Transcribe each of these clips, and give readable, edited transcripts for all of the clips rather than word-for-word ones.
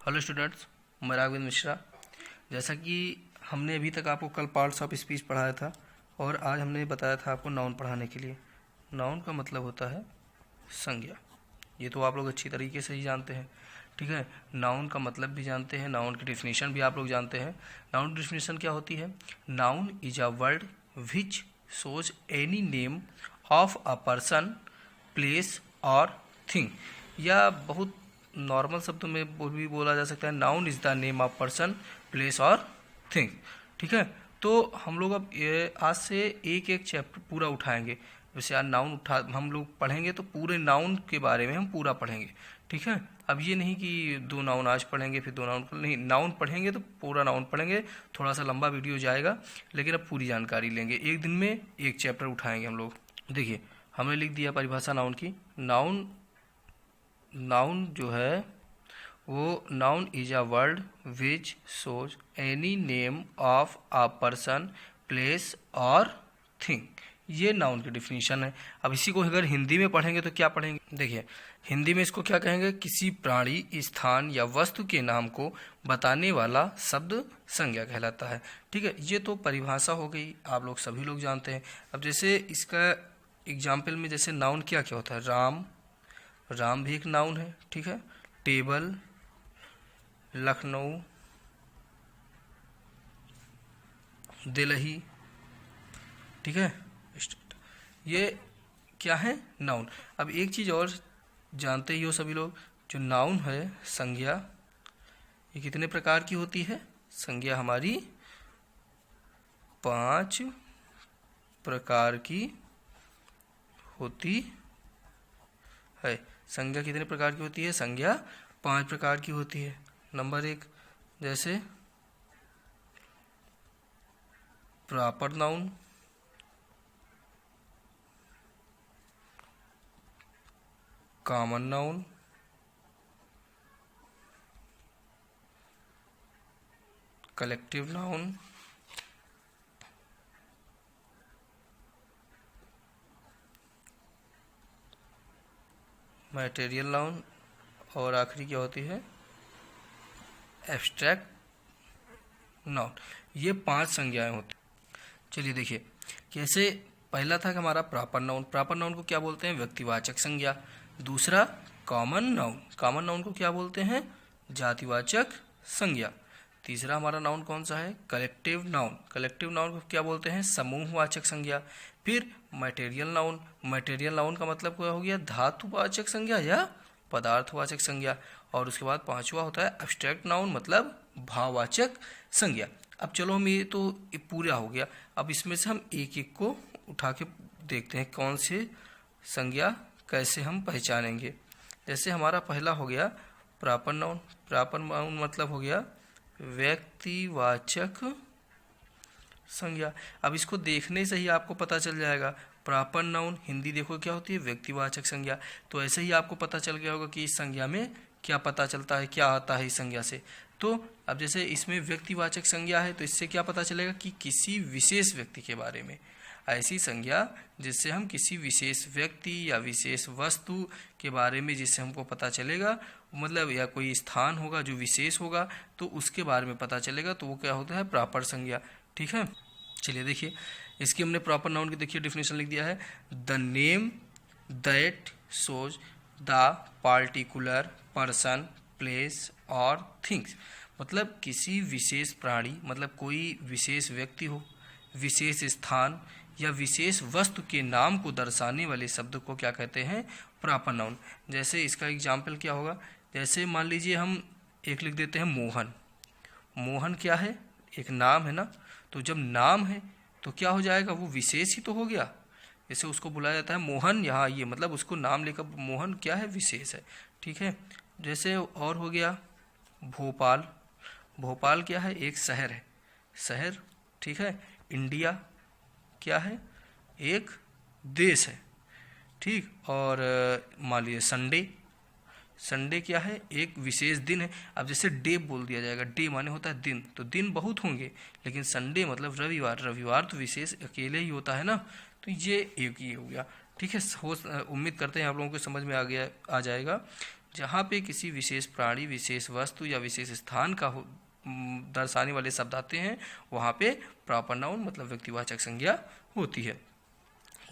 Hello students, मैं राघवेंद्र मिश्रा। जैसा कि हमने अभी तक आपको कल पार्ट्स ऑफ स्पीच पढ़ाया था और आज हमने बताया था आपको नाउन पढ़ाने के लिए। नाउन का मतलब होता है संज्ञा। ये तो आप लोग अच्छी तरीके से ही जानते हैं, ठीक है। नाउन का मतलब भी जानते हैं, नाउन की डेफिनेशन भी आप लोग जानते हैं। नाउन डेफिनेशन क्या होती है? Noun is a word which shows any name of a person, place और थिंग। या बहुत नॉर्मल शब्दों में भी बोला जा सकता है, noun is the name of person, place और थिंग, ठीक है। तो हम लोग अब आज से एक एक चैप्टर पूरा उठाएंगे। जैसे आज नाउन हम लोग पढ़ेंगे तो पूरे नाउन के बारे में हम पूरा पढ़ेंगे, ठीक है। अब ये नहीं कि दो नाउन आज पढ़ेंगे फिर दो नाउन नहीं, नाउन पढ़ेंगे तो पूरा नाउन पढ़ेंगे। थोड़ा सा लंबा वीडियो जाएगा लेकिन अब पूरी जानकारी लेंगे। एक दिन में एक चैप्टर उठाएंगे हम लोग। देखिए, हमने लिख दिया परिभाषा नाउन की। नाउन जो है वो noun is a word which shows any name of a person, place और थिंग। ये नाउन की डिफिनीशन है। अब इसी को अगर हिंदी में पढ़ेंगे तो क्या पढ़ेंगे? देखिए, हिंदी में इसको क्या कहेंगे? किसी प्राणी, स्थान या वस्तु के नाम को बताने वाला शब्द संज्ञा कहलाता है, ठीक है। ये तो परिभाषा हो गई, आप लोग सभी लोग जानते हैं। अब जैसे इसका एग्जाम्पल में जैसे नाउन क्या क्या होता है? राम भी एक नाउन है, ठीक है। टेबल, लखनऊ, दिल्ली, ठीक है। ये क्या है? नाउन। अब एक चीज़ और जानते ही हो सभी लोग, जो नाउन है संज्ञा, ये कितने प्रकार की होती है? संज्ञा हमारी 5 प्रकार की होती है। संज्ञा कितने प्रकार की होती है? संज्ञा 5 प्रकार की होती है। नंबर 1, जैसे proper noun, common noun, collective noun, material noun और आखिरी क्या होती है? Abstract noun. ये 5 संज्ञाएं होती। चलिए देखिए, कैसे पहला था कि हमारा प्रॉपर नाउन। प्रॉपर नाउन को क्या बोलते हैं? व्यक्तिवाचक संज्ञा। दूसरा कॉमन नाउन, कॉमन नाउन को क्या बोलते हैं? जातिवाचक संज्ञा। तीसरा हमारा नाउन कौन सा है? Collective noun. कलेक्टिव नाउन को क्या बोलते हैं? समूहवाचक संज्ञा। फिर मटेरियल नाउन। मटेरियल नाउन का मतलब क्या हो गया? धातुवाचक संज्ञा या पदार्थवाचक संज्ञा। और उसके बाद 5वां होता है एब्स्ट्रैक्ट नाउन, मतलब भाववाचक संज्ञा। अब चलो हम ये तो पूरा हो गया। अब इसमें से हम एक एक को उठा के देखते हैं कौन से संज्ञा कैसे हम पहचानेंगे। जैसे हमारा पहला हो गया प्रॉपर नाउन। प्रॉपर नाउन मतलब हो गया व्यक्तिवाचक संज्ञा। अब इसको देखने से ही आपको पता चल जाएगा। प्रॉपर नाउन हिंदी देखो क्या होती है? व्यक्तिवाचक संज्ञा। तो ऐसे ही आपको पता चल गया होगा कि इस संज्ञा में क्या पता चलता है, क्या आता है इस संज्ञा से। तो अब जैसे इसमें व्यक्तिवाचक संज्ञा है तो इससे क्या पता चलेगा कि किसी विशेष व्यक्ति के बारे में। ऐसी संज्ञा जिससे हम किसी विशेष व्यक्ति या विशेष वस्तु के बारे में जिससे हमको पता चलेगा, मतलब या कोई स्थान होगा जो विशेष होगा तो उसके बारे में पता चलेगा, तो वो क्या होता है? प्रॉपर संज्ञा, ठीक है। चलिए देखिए, इसकी हमने प्रॉपर नाउन की देखिए डिफिनेशन लिख दिया है। The name that shows the particular person, place और थिंग्स। मतलब किसी विशेष प्राणी, मतलब कोई विशेष व्यक्ति हो, विशेष स्थान या विशेष वस्तु के नाम को दर्शाने वाले शब्द को क्या कहते हैं? Proper noun. जैसे इसका एग्जाम्पल क्या होगा? जैसे मान लीजिए हम एक लिख देते हैं मोहन। मोहन क्या है? एक नाम है ना। तो जब नाम है तो क्या हो जाएगा? वो विशेष ही तो हो गया। जैसे उसको बुलाया जाता है मोहन, यहाँ ये मतलब उसको नाम लेकर मोहन क्या है? विशेष है, ठीक है। जैसे और हो गया भोपाल। भोपाल क्या है? एक शहर है, शहर, ठीक है। इंडिया क्या है? एक देश है, ठीक। और मान लीजिए संडे। संडे क्या है? एक विशेष दिन है। अब जैसे डे बोल दिया जाएगा, डे माने होता है दिन, तो दिन बहुत होंगे, लेकिन संडे मतलब रविवार। रविवार तो विशेष अकेले ही होता है ना। तो ये एक ही हो गया, ठीक है। उम्मीद करते हैं आप लोगों को समझ में आ जाएगा। जहाँ पे किसी विशेष प्राणी, विशेष वस्तु या विशेष स्थान का दर्शाने वाले शब्द आते हैं वहाँ पे प्रॉपर नाउन मतलब व्यक्तिवाचक संज्ञा होती है।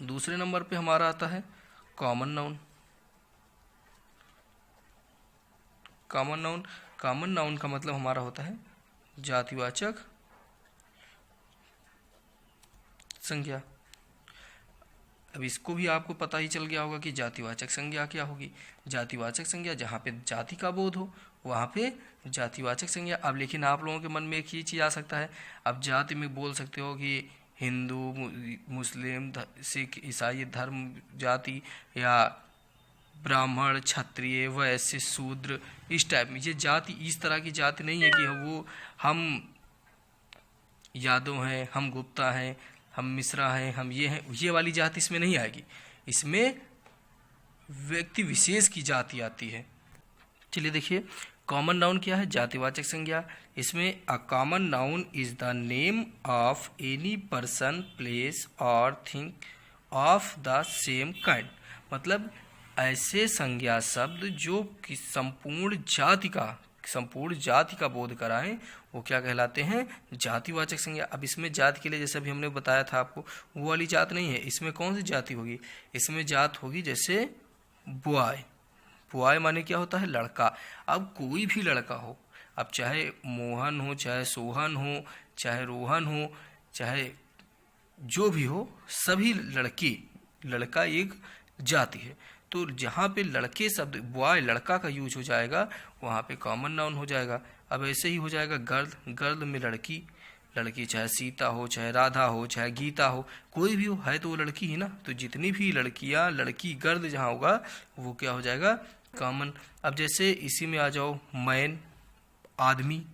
दूसरे नंबर पे हमारा आता है कॉमन नाउन। कॉमन नाउन का मतलब हमारा होता है जातिवाचक संज्ञा। अब इसको भी आपको पता ही चल गया होगा कि जातिवाचक संज्ञा क्या होगी। जातिवाचक संज्ञा जहाँ पे जाति का बोध हो वहाँ पे जातिवाचक संज्ञा। अब लेकिन आप लोगों के मन में एक ही चीज़ आ सकता है, अब जाति में बोल सकते हो कि हिंदू, मुस्लिम, सिख, ईसाई धर्म जाति, या ब्राह्मण, क्षत्रिय, वैश्य, शूद्र, इस टाइप में। ये जाति इस तरह की जाति नहीं है कि हम यादव हैं, हम गुप्ता हैं, हम मिश्रा हैं, हम ये हैं, ये वाली जाति इसमें नहीं आएगी। इसमें व्यक्ति विशेष की जाति आती है। चलिए देखिए, कॉमन नाउन क्या है? जातिवाचक संज्ञा। इसमें a common noun is the name of any person, place और thing of the same kind. मतलब ऐसे संज्ञा शब्द जो कि संपूर्ण जाति का बोध कराएं वो क्या कहलाते हैं? जातिवाचक संज्ञा। अब इसमें जाति के लिए जैसे अभी हमने बताया था आपको, वो वाली जात नहीं है। इसमें कौन सी जाति होगी? इसमें जात होगी जैसे बॉय। बॉय माने क्या होता है? लड़का। अब कोई भी लड़का हो, अब चाहे मोहन हो, चाहे सोहन हो, चाहे रोहन हो, चाहे जो भी हो, सभी लड़का एक जाति है। तो जहाँ पे लड़के शब्द बॉय लड़का का यूज हो जाएगा वहाँ पे कॉमन नाउन हो जाएगा। अब ऐसे ही हो जाएगा गर्ल। गर्ल में लड़की चाहे सीता हो, चाहे राधा हो, चाहे गीता हो, कोई भी हो, है तो वो लड़की ही ना। तो जितनी भी लड़कियाँ, लड़की गर्ल जहाँ होगा वो क्या हो जाएगा? कॉमन। अब जैसे इसी में आ जाओ मैन, आदमी,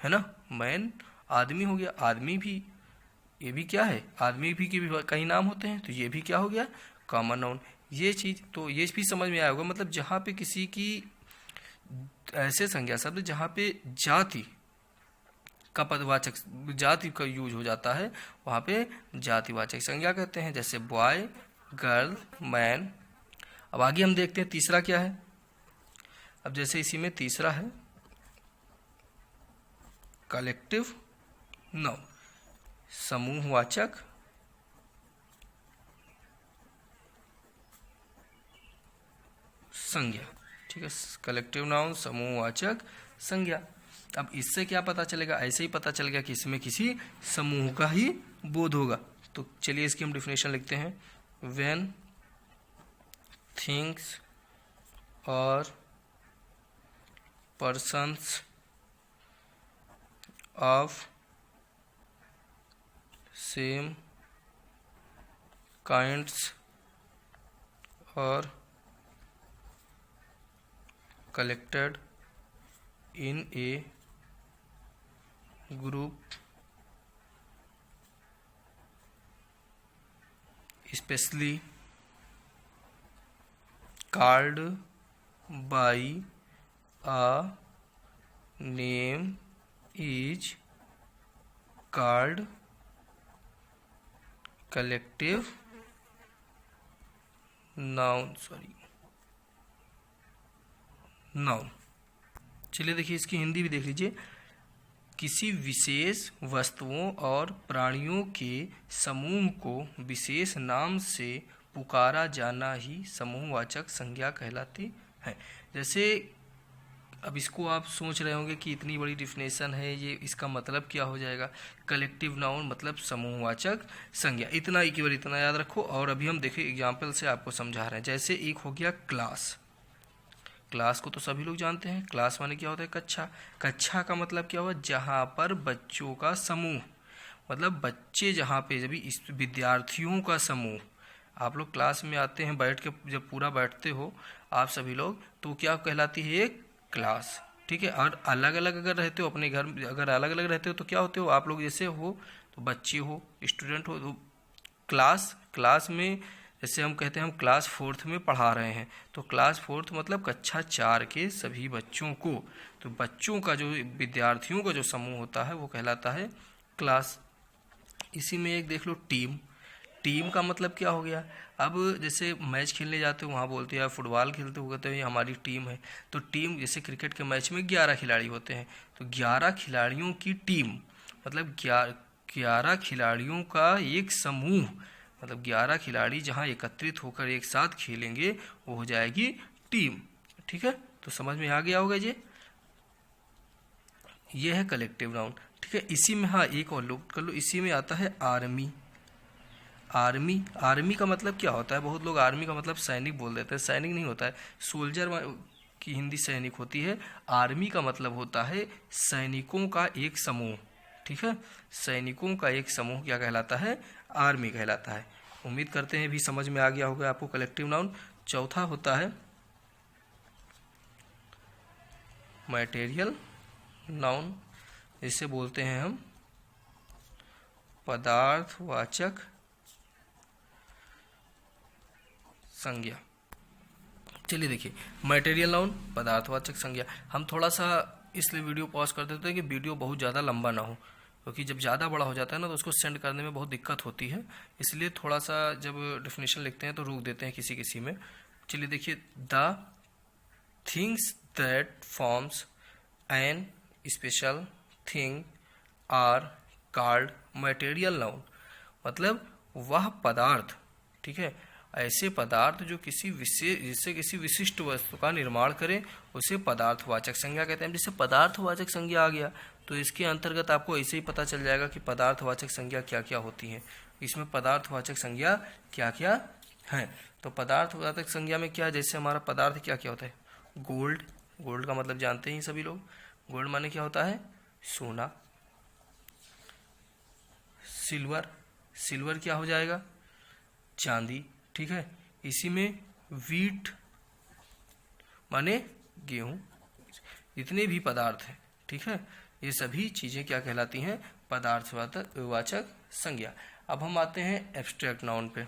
है ना, मैन आदमी हो गया। आदमी भी, ये भी क्या है? आदमी भी के भी कई नाम होते हैं, तो ये भी क्या हो गया? Common noun. ये चीज़ तो ये भी समझ में आया होगा। मतलब जहाँ पे किसी की ऐसे संज्ञा शब्द जहाँ पे जाति का पदवाचक, जाति का यूज हो जाता है वहाँ पे जातिवाचक संज्ञा कहते हैं। जैसे बॉय, गर्ल, मैन। अब आगे हम देखते हैं तीसरा क्या है। अब जैसे इसी में तीसरा है कलेक्टिव नाउन, समूहवाचक संज्ञा। ठीक है, कलेक्टिव नाउन समूहवाचक संज्ञा। अब इससे क्या पता चलेगा? ऐसे ही पता चल गया कि इसमें किसी समूह का ही बोध होगा। तो चलिए इसकी हम डिफिनेशन लिखते हैं। व्हेन थिंग्स और पर्सन्स ऑफ सेम काइंड्स और collected in a group, especially called by a name, is called collective noun। Noun. चलिए देखिए इसकी हिंदी भी देख लीजिए। किसी विशेष वस्तुओं और प्राणियों के समूह को विशेष नाम से पुकारा जाना ही समूहवाचक संज्ञा कहलाती है। जैसे अब इसको आप सोच रहे होंगे कि इतनी बड़ी डिफिनेशन है, ये इसका मतलब क्या हो जाएगा? कलेक्टिव नाउन मतलब समूहवाचक संज्ञा। इतना ही केवल इतना याद रखो। और अभी हम देखिए एग्जाम्पल से आपको समझा रहे हैं। जैसे एक हो गया क्लास। क्लास को तो सभी लोग जानते हैं। क्लास माने क्या होता है? कक्षा। कक्षा का मतलब क्या हुआ? जहाँ पर बच्चों का समूह, मतलब बच्चे जहाँ पे, जब इस विद्यार्थियों का समूह। आप लोग क्लास में आते हैं, बैठ के जब पूरा बैठते हो आप सभी लोग, तो क्या कहलाती है? एक क्लास। ठीक है। और अलग अलग अगर रहते हो, अपने घर में अगर अलग अलग रहते हो तो क्या होते हो आप लोग? जैसे हो तो बच्चे हो, स्टूडेंट हो, तो क्लास में जैसे हम कहते हैं हम क्लास 4th में पढ़ा रहे हैं, तो क्लास 4th मतलब कक्षा 4 के सभी बच्चों को। तो बच्चों का जो, विद्यार्थियों का जो समूह होता है वो कहलाता है क्लास। इसी में एक देख लो टीम। टीम का मतलब क्या हो गया? अब जैसे मैच खेलने जाते हो वहाँ बोलते हैं, या फुटबॉल खेलते हो कहते हो ये हमारी टीम है। तो टीम, जैसे क्रिकेट के मैच में 11 खिलाड़ी होते हैं, तो 11 खिलाड़ियों की टीम मतलब 11 खिलाड़ियों का एक समूह, मतलब 11 खिलाड़ी जहाँ एकत्रित होकर एक साथ खेलेंगे वो हो जाएगी टीम। ठीक है, तो समझ में आ गया होगा ये है कलेक्टिव नाउन। ठीक है, इसी में हाँ एक और लोग कर लो, इसी में आता है आर्मी। आर्मी, आर्मी का मतलब क्या होता है? बहुत लोग आर्मी का मतलब सैनिक बोल देते हैं, सैनिक नहीं होता है। सोल्जर की हिंदी सैनिक होती है, आर्मी का मतलब होता है सैनिकों का एक समूह। ठीक है, सैनिकों का एक समूह क्या कहलाता है? आर्मी कहलाता है। उम्मीद करते हैं भी समझ में आ गया होगा आपको कलेक्टिव नाउन। चौथा होता है मटेरियल नाउन, जिसे बोलते हैं हम पदार्थवाचक संज्ञा। चलिए देखिए, मटेरियल नाउन, पदार्थवाचक संज्ञा। हम थोड़ा सा इसलिए वीडियो पॉज कर देते हैं कि वीडियो बहुत ज़्यादा लंबा ना हो, क्योंकि जब ज़्यादा बड़ा हो जाता है ना तो उसको सेंड करने में बहुत दिक्कत होती है। इसलिए थोड़ा सा जब डेफिनेशन लिखते हैं तो रोक देते हैं किसी किसी में। चलिए देखिए, the things that forms an special thing are called material noun. मतलब वह पदार्थ, ठीक है, ऐसे पदार्थ जो किसी विशेष, जिससे किसी विशिष्ट वस्तु का निर्माण करें, उसे पदार्थवाचक संज्ञा कहते हैं। जैसे पदार्थवाचक संज्ञा आ गया तो इसके अंतर्गत आपको ऐसे ही पता चल जाएगा कि पदार्थवाचक संज्ञा क्या क्या होती हैं। इसमें पदार्थवाचक संज्ञा क्या क्या है। तो पदार्थवाचक संज्ञा में क्या, जैसे हमारा पदार्थ क्या क्या होता है? गोल्ड, गोल्ड का मतलब जानते हैं सभी लोग, गोल्ड माने क्या होता है? सोना। सिल्वर, सिल्वर क्या हो जाएगा? चांदी। ठीक है, इसी में वीट माने गेहूं। जितने भी पदार्थ हैं, ठीक है, ये सभी चीजें क्या कहलाती हैं? पदार्थवाचक संज्ञा। अब हम आते हैं एब्स्ट्रैक्ट नाउन पे।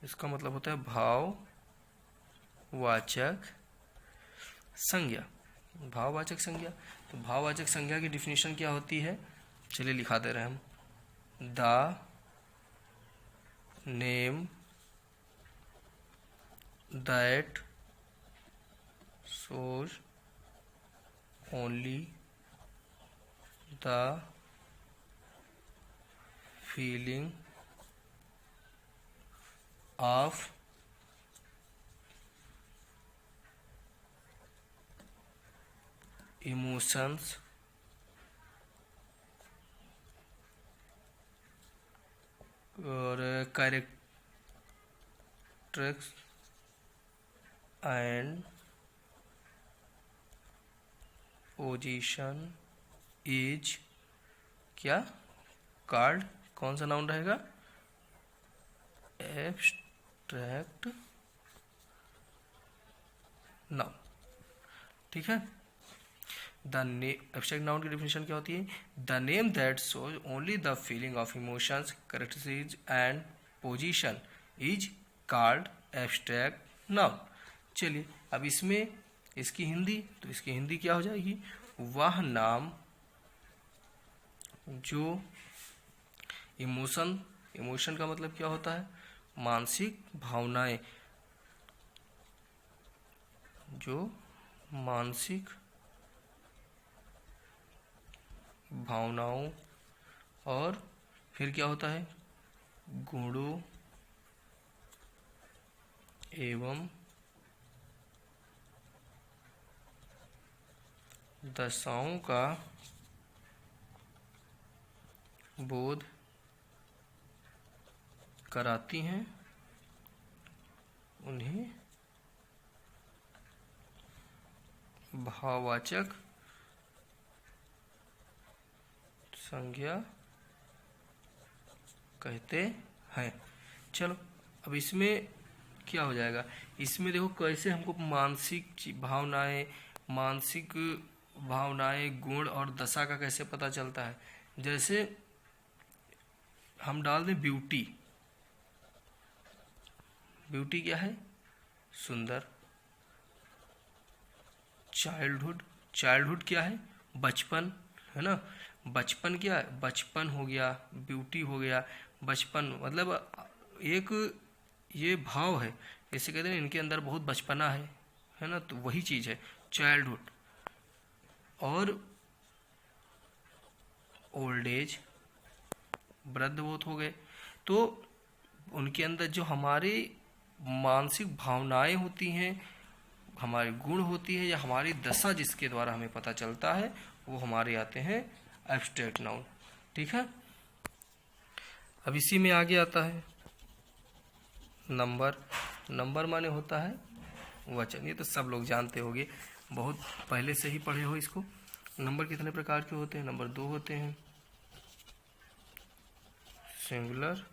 इसका मतलब होता है भाववाचक संज्ञा। भाववाचक संज्ञा, तो भाववाचक संज्ञा की डिफिनीशन क्या होती है? चलिए लिखा दे रहे हैं हम। The name that shows only the feeling of emotions और characteristics and पोजीशन इज क्या? कार्ड। कौन सा नाउन रहेगा? Abstract noun. ठीक है, द एब्स्ट्रैक्ट नाउन की डिफिनेशन क्या होती है? The name that shows only the feeling of emotions, characteristics and position is called abstract noun. चलिए अब इसमें इसकी हिंदी, तो इसकी हिंदी क्या हो जाएगी? वह नाम जो इमोशन, इमोशन का मतलब क्या होता है? मानसिक भावनाएं, जो मानसिक भावनाओं और फिर क्या होता है? गुणों एवं दशाओं का बोध कराती हैं, उन्हें भाववाचक संज्ञा कहते हैं। चलो अब इसमें क्या हो जाएगा? इसमें देखो कैसे हमको मानसिक भावनाएं, गुण और दशा का कैसे पता चलता है। जैसे हम डाल दें ब्यूटी, ब्यूटी क्या है? सुंदर। चाइल्डहुड, चाइल्डहुड क्या है? बचपन, है ना, बचपन क्या है, बचपन हो गया, ब्यूटी हो गया, बचपन मतलब एक ये भाव है, जैसे कहते हैं इनके अंदर बहुत बचपना है ना, तो वही चीज़ है चाइल्डहुड। और ओल्ड एज, वृद्ध बहुत हो गए, तो उनके अंदर जो हमारी मानसिक भावनाएं होती हैं, हमारे गुण होती है, या हमारी दशा जिसके द्वारा हमें पता चलता है, वो हमारे आते हैं एब्स्ट्रैक्ट नाउन। ठीक है, अब इसी में आगे आता है नंबर। नंबर माने होता है वचन, ये तो सब लोग जानते होंगे, बहुत पहले से ही पढ़े हो इसको। नंबर कितने प्रकार के होते हैं? नंबर 2 होते हैं, सिंगुलर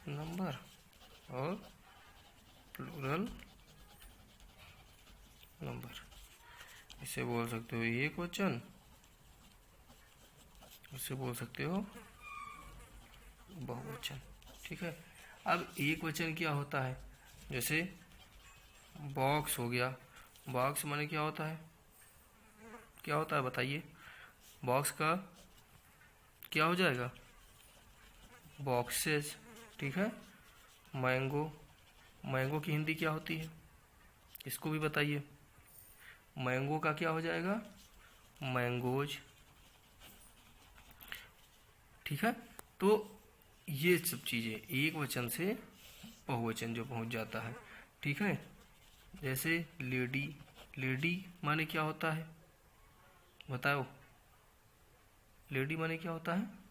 नंबर और प्लूरल नंबर। इसे बोल सकते हो एक वचन, इसे बोल सकते हो बहुवचन। ठीक है, अब एक वचन क्या होता है, जैसे बॉक्स हो गया, बॉक्स माने क्या होता है, क्या होता है बताइए, बॉक्स का क्या हो जाएगा, बॉक्सेस। ठीक है, मैंगो, मैंगो की हिंदी क्या होती है, इसको भी बताइए, मैंगो का क्या हो जाएगा, मैंगोज। ठीक है, तो ये सब चीज़ें एक वचन से बहुवचन जो पहुंच जाता है। ठीक है, जैसे लेडी, लेडी माने क्या होता है बताओ, लेडी माने क्या होता है,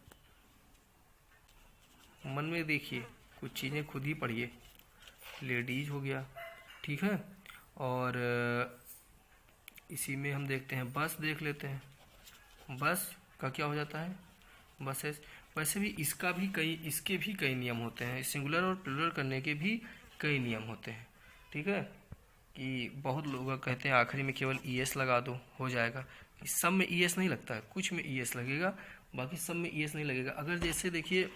मन में देखिए, कुछ चीज़ें खुद ही पढ़िए। लेडीज हो गया, ठीक है, और इसी में हम देखते हैं बस, देख लेते हैं, बस का क्या हो जाता है, बसेस। वैसे भी इसके भी कई नियम होते हैं, सिंगुलर और प्लूरल करने के भी कई नियम होते हैं। ठीक है, कि बहुत लोग कहते हैं आखिरी में केवल ईएस लगा दो हो जाएगा, सब में ईएस नहीं लगता है, कुछ में ईएस लगेगा, बाकी सब में ईएस नहीं लगेगा। अगर जैसे देखिए,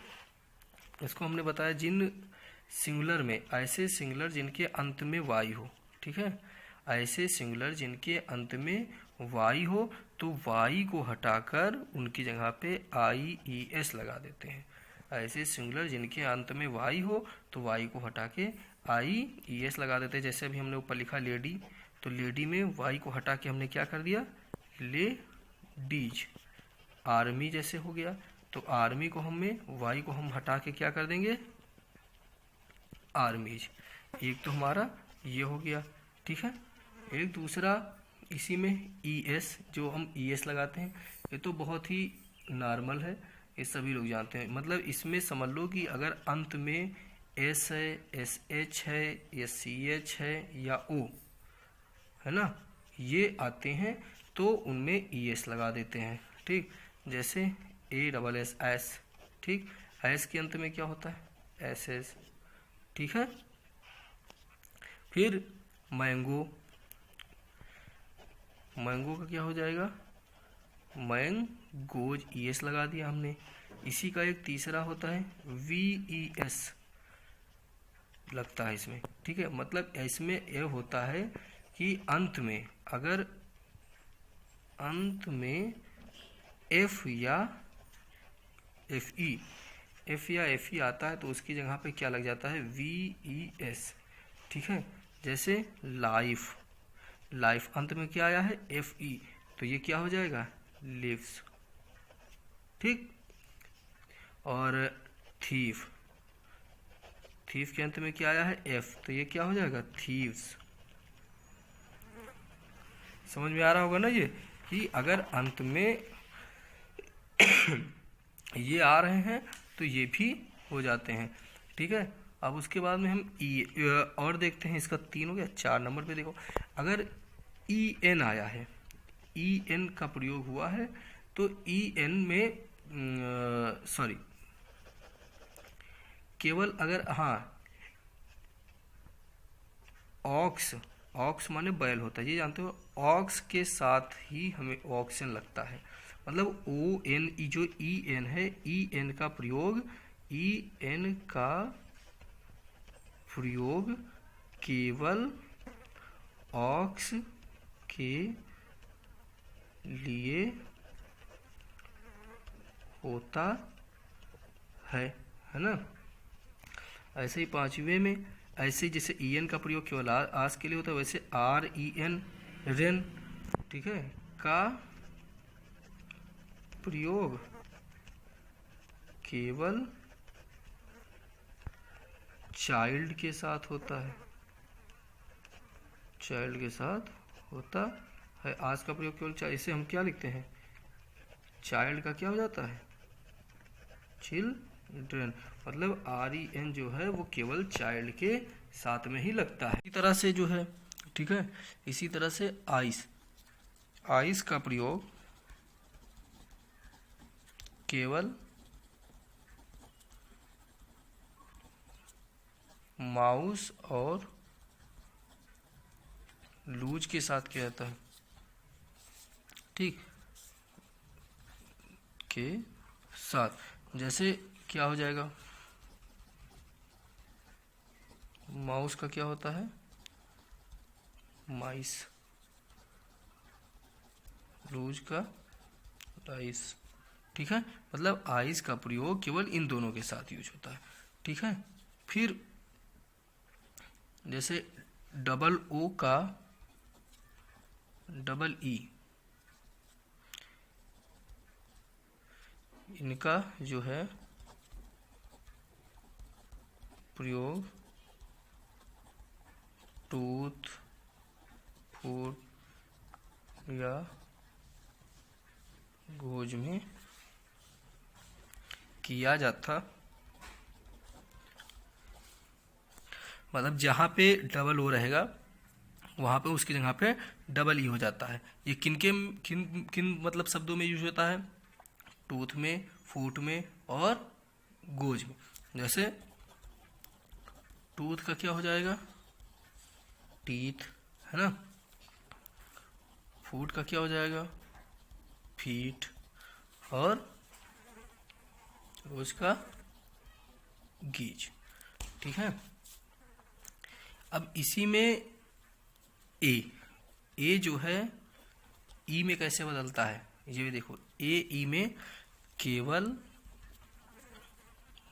इसको हमने बताया जिन सिंगुलर में, ऐसे सिंगुलर जिनके अंत में वाई हो, ठीक है, ऐसे सिंगुलर जिनके अंत में वाई हो, तो वाई को हटाकर उनकी जगह पे आई ई एस लगा देते हैं। ऐसे सिंगुलर जिनके अंत में वाई हो, तो वाई को हटा के आई ई एस लगा देते हैं। जैसे अभी हमने ऊपर लिखा लेडी, तो लेडी में वाई को हटा के हमने क्या कर दिया, ले डीज। आर्मी जैसे हो गया, तो आर्मी को हमें वाई को हम हटा के क्या कर देंगे, आर्मीज। एक तो हमारा ये हो गया, ठीक है। एक दूसरा इसी में ई एस, जो हम ई एस लगाते हैं, ये तो बहुत ही नॉर्मल है, ये सभी लोग जानते हैं। मतलब इसमें समझ लो कि अगर अंत में एस है, एस एच है, या सी एच है, या ओ है ना, ये आते हैं तो उनमें ई एस लगा देते हैं। ठीक, जैसे ए डबल एस एस, ठीक, एस के अंत में क्या होता है, एस एस। ठीक है, फिर मैंगो, मैंगो का क्या हो जाएगा, मैंगोज, ई एस लगा दिया हमने। इसी का एक तीसरा होता है वी ई एस लगता है इसमें, ठीक है। मतलब इसमें यह होता है कि अंत में, अगर अंत में एफ या एफ ई, एफ या एफ ई आता है, तो उसकी जगह पे क्या लग जाता है, वी ई एस। ठीक है, जैसे लाइफ, लाइफ अंत में क्या आया है, एफ ई, तो ये क्या हो जाएगा, लिव्स। ठीक, और थीफ, थीफ के अंत में क्या आया है, एफ, तो ये क्या हो जाएगा, थीव्स। समझ में आ रहा होगा ना ये, कि अगर अंत में ये आ रहे हैं तो ये भी हो जाते हैं। ठीक है, अब उसके बाद में हम ई और देखते हैं, इसका 3 हो गया। 4 नंबर पे देखो, अगर ई एन आया है, ई एन का प्रयोग हुआ है, तो ई एन में सॉरी, केवल अगर, हाँ, ऑक्स, ऑक्स माने बैल होता है, ये जानते हो, ऑक्स के साथ ही हमें ऑक्सन लगता है। मतलब ओ एन ई, जो ई एन है, ई एन का प्रयोग, ई एन का प्रयोग केवल ऑक्स के लिए होता है ना। ऐसे ही पांचवें में, ऐसे जैसे ई एन का प्रयोग केवल आस के लिए होता है, वैसे आर ई एन, रेन, ठीक है, का प्रयोग केवल चाइल्ड के साथ होता है, चाइल्ड के साथ होता है। आज का प्रयोग केवल चाइल्ड, इसे हम क्या लिखते हैं, चाइल्ड का क्या हो जाता है, चिल्ड्रन, मतलब आर ई एन जो है वो केवल चाइल्ड के साथ में ही लगता है। इसी तरह से जो है, ठीक है, इसी तरह से आइस, आइस का प्रयोग केवल माउस और लूज के साथ किया जाता है, ठीक, के साथ। जैसे क्या हो जाएगा, माउस का क्या होता है, माइस, लूज का राइस, ठीक है, मतलब आइस का प्रयोग केवल इन दोनों के साथ यूज होता है, ठीक है। फिर जैसे डबल ओ का डबल ई, इनका जो है प्रयोग टूथ, फूड या गोज में किया जाता, मतलब जहाँ पे डबल ओ रहेगा वहाँ पे उसकी जगह पे डबल ई हो जाता है। ये किन किन मतलब शब्दों में यूज होता है, टूथ में, फूट में और गोज में। जैसे टूथ का क्या हो जाएगा, टीथ, है ना, फूट का क्या हो जाएगा, फीट, और गोज का गीज, ठीक है। अब इसी में ए जो है ई में कैसे बदलता है, ये भी देखो, ई में केवल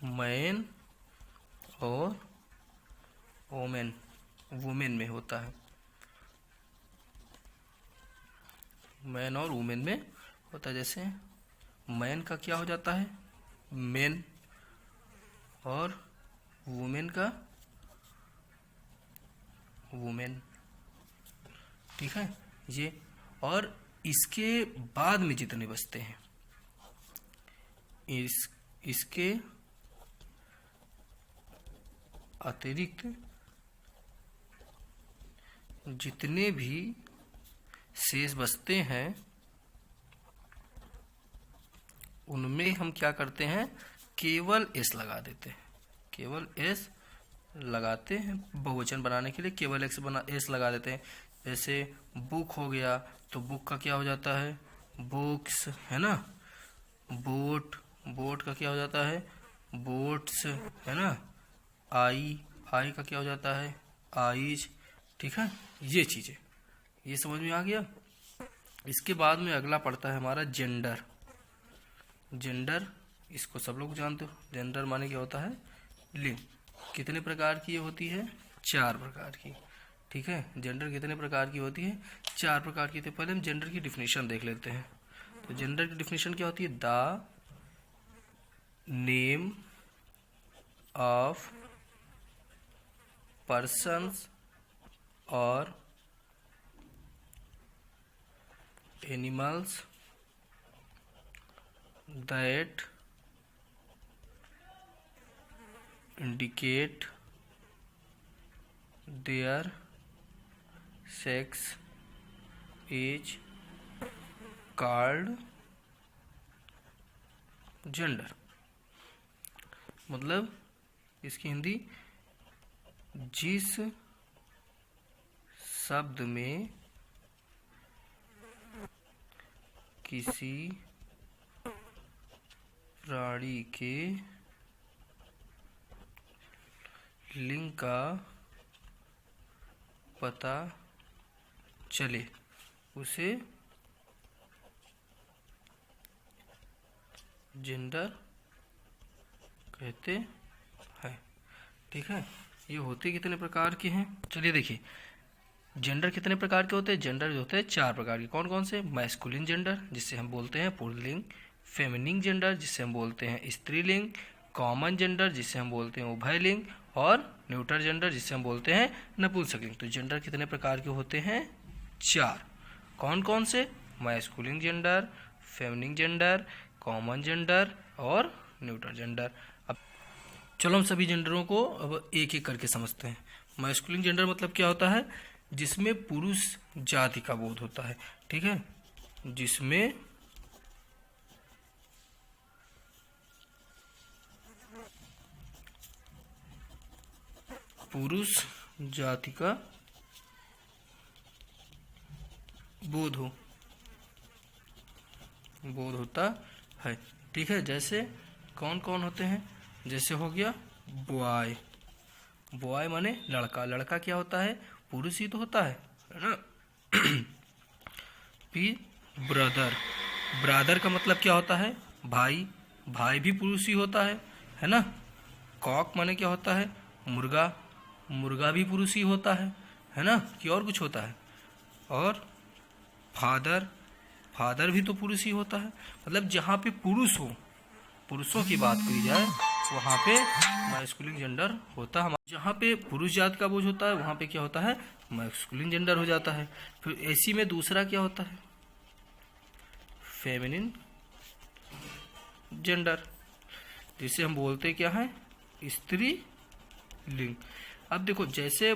मैन और वोमेन, वुमेन में होता है, मैन और वुमेन में होता है। जैसे मैन का क्या हो जाता है, मेन, और वुमेन का वुमेन, ठीक है ये। और इसके बाद में जितने बचते हैं, इसके अतिरिक्त जितने भी शेष बचते हैं उनमें हम क्या करते हैं, केवल एस लगा देते हैं, केवल एस लगाते हैं, बहुवचन बनाने के लिए केवल एस लगा देते हैं। जैसे बुक हो गया तो बुक का क्या हो जाता है, बुक्स, है ना। बोट, बोट का क्या हो जाता है, बोट्स, है ना। आई का क्या हो जाता है, आईज, ठीक है। ये चीजें, ये समझ में आ गया। इसके बाद में अगला पड़ता है हमारा जेंडर। जेंडर, इसको सब लोग जानते हो, जेंडर माने क्या होता है, लिंग। कितने प्रकार की ये होती है, 4 प्रकार की, ठीक है। जेंडर कितने प्रकार की होती है, 4 प्रकार की। तो पहले हम जेंडर की डिफिनेशन देख लेते हैं। तो जेंडर की डिफिनेशन क्या होती है, द नेम ऑफ पर्सन्स और animals that indicate their sex is called gender। मतलब इसकी हिंदी, जिस शब्द में किसी प्राणी के लिंग का पता चले उसे जेंडर कहते हैं। ठीक है, ये होते कितने प्रकार के हैं? चलिए देखिए, जेंडर कितने प्रकार के होते हैं? जेंडर जो होते हैं 4 प्रकार के। कौन कौन से? मैस्कुलिन जेंडर जिससे हम बोलते हैं पुल्लिंग, फेमिनिन जेंडर जिससे हम बोलते हैं स्त्रीलिंग, कॉमन जेंडर जिससे हम बोलते हैं उभयलिंग, और न्यूट्रल जेंडर जिससे हम बोलते हैं नपुंसकलिंग। तो जेंडर कितने प्रकार के होते हैं? 4। कौन कौन से? Masculine gender, feminine gender, common gender और न्यूट्रल जेंडर। अब चलो हम सभी जेंडरों को अब एक एक करके समझते हैं। मैस्कुलिन जेंडर मतलब क्या होता है? जिसमें पुरुष जाति का बोध होता है। ठीक है, जिसमें पुरुष जाति का बोध होता है। ठीक है, जैसे कौन कौन होते हैं? जैसे हो गया बॉय। बॉय माने लड़का। लड़का क्या होता है? पुरुष ही तो होता है ना। फिर ब्रदर। ब्रदर का मतलब क्या होता है? भाई। भाई भी पुरुष ही होता है ना। कॉक माने क्या होता है? मुर्गा। मुर्गा भी पुरुष ही होता है ना, कि और कुछ होता है? और फादर। फादर भी तो पुरुष ही होता है। मतलब जहाँ पे पुरुष हो, पुरुषों की बात करी जाए, वहाँ पे मैस्कुलिन जेंडर होता है। जहाँ पे पुरुष जात का बोझ होता है, वहाँ पे क्या होता है? मैस्कुलिन जेंडर हो जाता है। फिर ऐसी में दूसरा क्या होता है? फेमिनिन जेंडर, जिसे हम बोलते क्या है? स्त्री लिंग। अब देखो, जैसे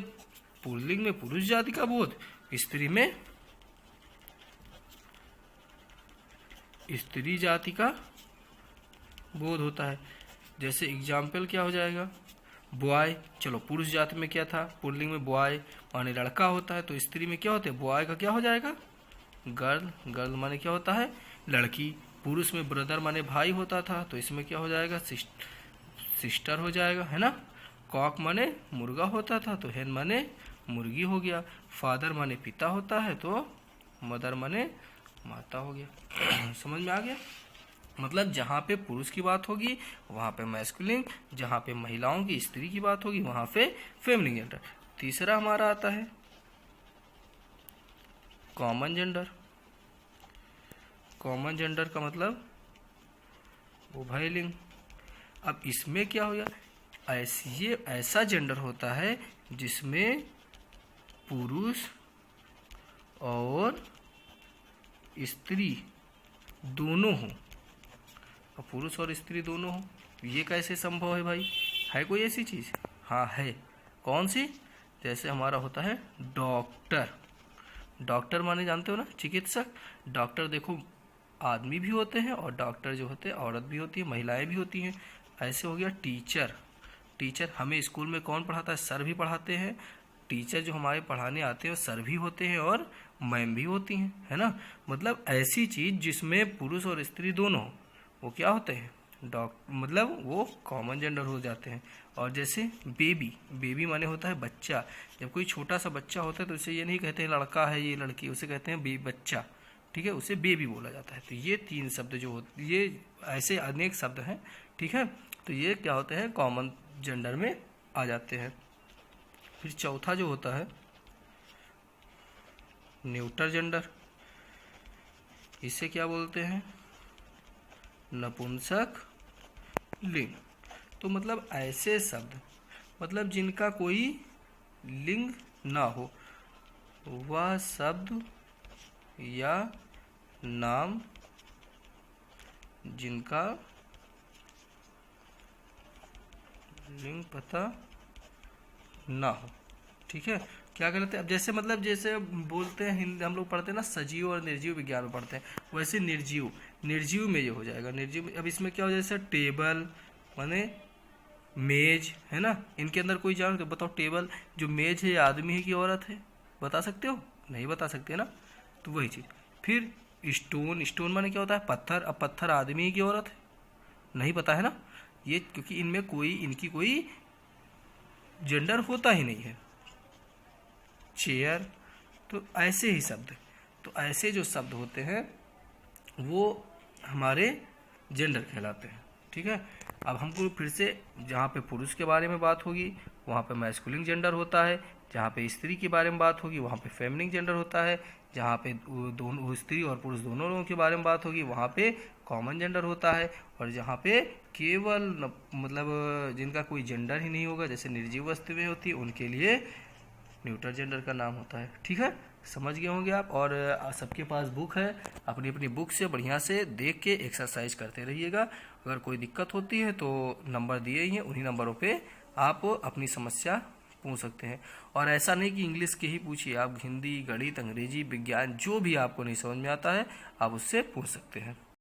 पुल्लिंग में पुरुष जाति का बोध, स्त्री में स्त्री जाति का बोध होता है। जैसे एग्जाम्पल क्या हो जाएगा? बॉय। चलो, पुरुष जाति में क्या था? पुल्लिंग में बॉय माने लड़का होता है, तो स्त्री में क्या होते हैं? बॉय का क्या हो जाएगा? गर्ल। गर्ल माने क्या होता है? लड़की। पुरुष में ब्रदर माने भाई होता था, तो इसमें क्या हो जाएगा? सिस्टर हो जाएगा, है ना। कॉक माने मुर्गा होता था, तो हेन माने मुर्गी हो गया। फादर माने पिता होता है, तो मदर माने माता हो गया। समझ में आ गया? मतलब जहाँ पे पुरुष की बात होगी वहाँ पे मैस्कुलिन, जहाँ पे महिलाओं की, स्त्री की बात होगी वहाँ पे फेमिनिन जेंडर। तीसरा हमारा आता है कॉमन जेंडर। कॉमन जेंडर का मतलब उभयलिंग। अब इसमें क्या हो गया? ये ऐसा जेंडर होता है जिसमें पुरुष और स्त्री दोनों हो। अब पुरुष और स्त्री दोनों हो, ये कैसे संभव है भाई? है कोई ऐसी चीज़? हाँ है। कौन सी? जैसे हमारा होता है डॉक्टर। डॉक्टर माने जानते हो ना, चिकित्सक। डॉक्टर देखो आदमी भी होते हैं, और डॉक्टर जो होते हैं औरत भी होती है, महिलाएं भी होती हैं। ऐसे हो गया टीचर। टीचर हमें स्कूल में कौन पढ़ाता है? सर भी पढ़ाते हैं। टीचर जो हमारे पढ़ाने आते हैं सर भी होते हैं और मैम भी होती हैं, है ना। मतलब ऐसी चीज़ जिसमें पुरुष और स्त्री दोनों, वो क्या होते हैं? मतलब वो कॉमन जेंडर हो जाते हैं। और जैसे बेबी। बेबी माने होता है बच्चा। जब कोई छोटा सा बच्चा होता है तो उसे ये नहीं कहते हैं लड़का है ये लड़की, उसे कहते हैं बच्चा। ठीक है, उसे बेबी बोला जाता है। तो ये 3 शब्द जो होते, ये ऐसे अनेक शब्द हैं। ठीक है, तो ये क्या होते हैं? कॉमन जेंडर में आ जाते हैं। फिर चौथा जो होता है न्यूट्रल जेंडर। इसे क्या बोलते हैं? नपुंसक लिंग। तो मतलब ऐसे शब्द, मतलब जिनका कोई लिंग ना हो, वह शब्द या नाम जिनका लिंग पता ना हो। ठीक है, क्या करते हैं? अब जैसे मतलब जैसे बोलते हैं हिंदी, हम लोग पढ़ते हैं ना सजीव और निर्जीव विज्ञान में पढ़ते हैं, वैसे निर्जीव। निर्जीव में ये हो जाएगा निर्जीव में। अब इसमें क्या हो जाए? जैसे टेबल माने मेज, है ना। इनके अंदर कोई जान तो बताओ, टेबल जो मेज है, आदमी है कि औरत है? बता सकते हो? नहीं बता सकते ना। तो वही चीज़। फिर स्टोन। स्टोन माने क्या होता है? पत्थर। अब पत्थर आदमी है कि औरत है? नहीं पता है ना। ये क्योंकि इनमें कोई, इनकी कोई जेंडर होता ही नहीं है। चेयर। तो ऐसे ही शब्द, तो ऐसे जो शब्द होते हैं वो हमारे जेंडर कहलाते हैं। ठीक है, अब हमको फिर से जहाँ पे पुरुष के बारे में बात होगी वहाँ पे मैस्कुलिन जेंडर होता है, जहाँ पे स्त्री के बारे में बात होगी वहाँ पे फेमिनिन जेंडर होता है, जहाँ पे दोनों स्त्री और पुरुष दोनों लोगों के बारे में बात होगी वहाँ पे कॉमन जेंडर होता है, और जहाँ पे केवल मतलब जिनका कोई जेंडर ही नहीं होगा जैसे निर्जीव वस्तुएं होती उनके लिए न्यूट्रल जेंडर का नाम होता है। ठीक है, समझ गए होंगे आप। और सबके पास बुक है, अपनी अपनी बुक से बढ़िया से देख के एक्सरसाइज करते रहिएगा। अगर कोई दिक्कत होती है तो नंबर दिए ही हैं, उन्हीं नंबरों पे आप अपनी समस्या पूछ सकते हैं। और ऐसा नहीं कि इंग्लिश के ही पूछिए, आप हिंदी, गणित, अंग्रेजी, विज्ञान जो भी आपको नहीं समझ में आता है आप उससे पूछ सकते हैं।